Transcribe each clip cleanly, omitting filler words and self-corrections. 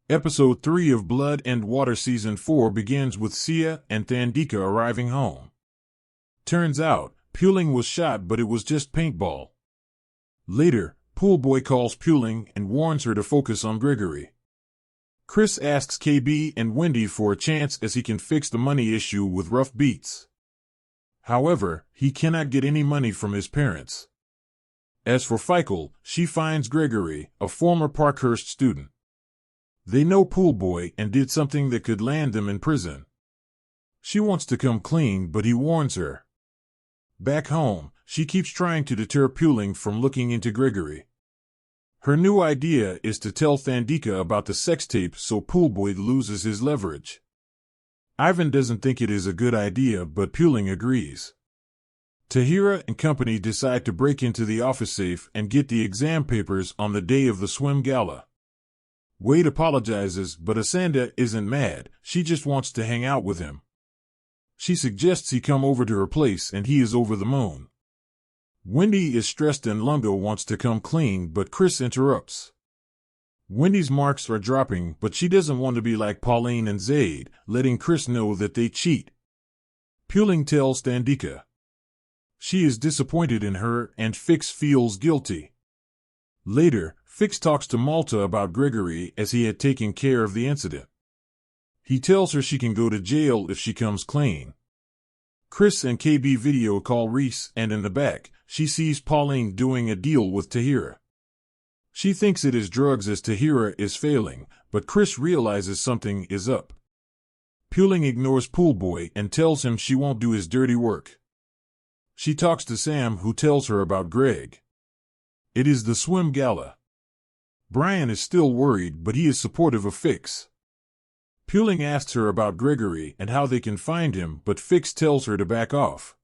Episode 3 of Blood and Water Season 4 begins with Sia and Thandika arriving home. Turns out, Puling was shot, but it was just paintball. Later, Poolboy calls Puling and warns her to focus on Gregory. Chris asks KB and Wendy for a chance as he can fix the money issue with Rough Beats. However, he cannot get any money from his parents. As for Feichel, she finds Gregory, a former Parkhurst student. They know Poolboy and did something that could land them in prison. She wants to come clean, but he warns her. Back home, she keeps trying to deter Puling from looking into Gregory. Her new idea is to tell Thandika about the sex tape so Poolboy loses his leverage. Ivan doesn't think it is a good idea, but Puling agrees. Tahira and company decide to break into the office safe and get the exam papers on the day of the swim gala. Wade apologizes, but Asanda isn't mad, she just wants to hang out with him. She suggests he come over to her place and he is over the moon. Wendy is stressed and Lungo wants to come clean, but Chris interrupts. Wendy's marks are dropping, but she doesn't want to be like Pauline and Zaid, letting Chris know that they cheat. Puling tells Thandika. She is disappointed in her and Fix feels guilty. Later, Fix talks to Malta about Gregory as he had taken care of the incident. He tells her she can go to jail if she comes clean. Chris and KB video call Reese, and in the back, she sees Pauline doing a deal with Tahira. She thinks it is drugs as Tahira is failing, but Chris realizes something is up. Puling ignores Poolboy and tells him she won't do his dirty work. She talks to Sam, who tells her about Greg. It is the swim gala. Brian is still worried, but he is supportive of Fix. Puling asks her about Gregory and how they can find him, but Fix tells her to back off.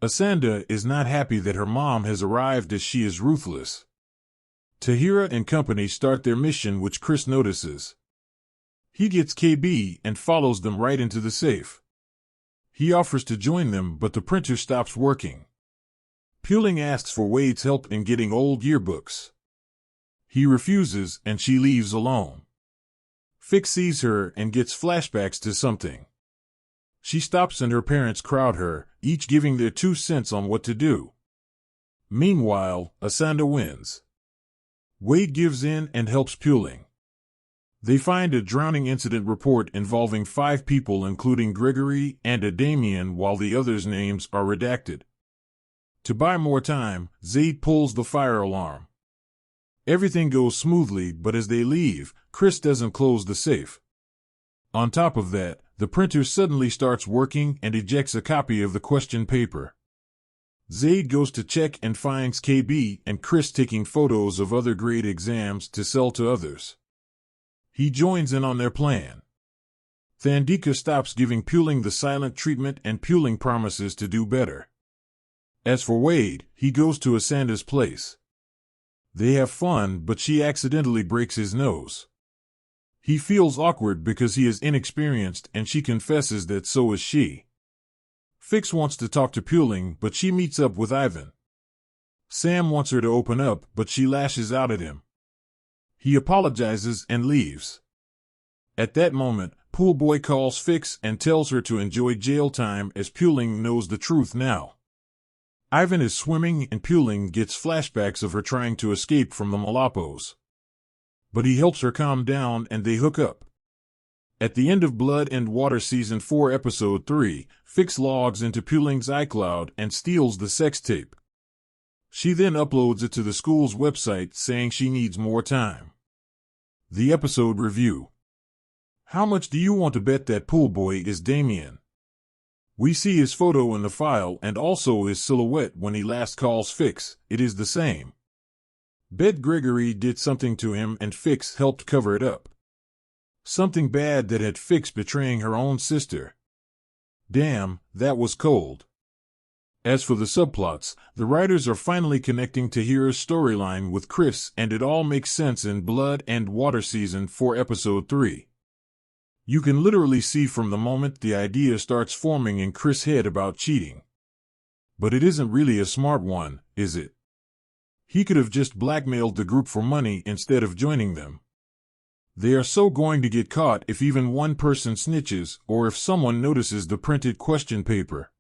Asanda is not happy that her mom has arrived as she is ruthless. Tahira and company start their mission, which Chris notices. He gets KB and follows them right into the safe. He offers to join them, but the printer stops working. Puling asks for Wade's help in getting old yearbooks. He refuses, and she leaves alone. Fix sees her and gets flashbacks to something. She stops and her parents crowd her, each giving their 2 cents on what to do. Meanwhile, Asanda wins. Wade gives in and helps Puling. They find a drowning incident report involving 5 people including Gregory and a Damien, while the others' names are redacted. To buy more time, Zaid pulls the fire alarm. Everything goes smoothly, but as they leave, Chris doesn't close the safe. On top of that, the printer suddenly starts working and ejects a copy of the question paper. Zaid goes to check and finds KB and Chris taking photos of other grade exams to sell to others. He joins in on their plan. Thandika stops giving Puling the silent treatment and Puling promises to do better. As for Wade, he goes to Asanda's place. They have fun, but she accidentally breaks his nose. He feels awkward because he is inexperienced, and she confesses that so is she. Fix wants to talk to Puling, but she meets up with Ivan. Sam wants her to open up, but she lashes out at him. He apologizes and leaves. At that moment, Poolboy calls Fix and tells her to enjoy jail time as Puling knows the truth now. Ivan is swimming and Puling gets flashbacks of her trying to escape from the Malapos. But he helps her calm down and they hook up. At the end of Blood and Water Season 4 Episode 3, Fix logs into Puling's iCloud and steals the sex tape. She then uploads it to the school's website saying she needs more time. The episode review. How much do you want to bet that Poolboy is Damien? We see his photo in the file and also his silhouette when he last calls Fix. It is the same. Bet Gregory did something to him and Fix helped cover it up. Something bad that had Fix betraying her own sister. Damn, that was cold. As for the subplots, the writers are finally connecting Tahira's storyline with Chris, and it all makes sense in Blood and Water Season 4 Episode 3. You can literally see from the moment the idea starts forming in Chris' head about cheating. But it isn't really a smart one, is it? He could have just blackmailed the group for money instead of joining them. They are so going to get caught if even one person snitches or if someone notices the printed question paper.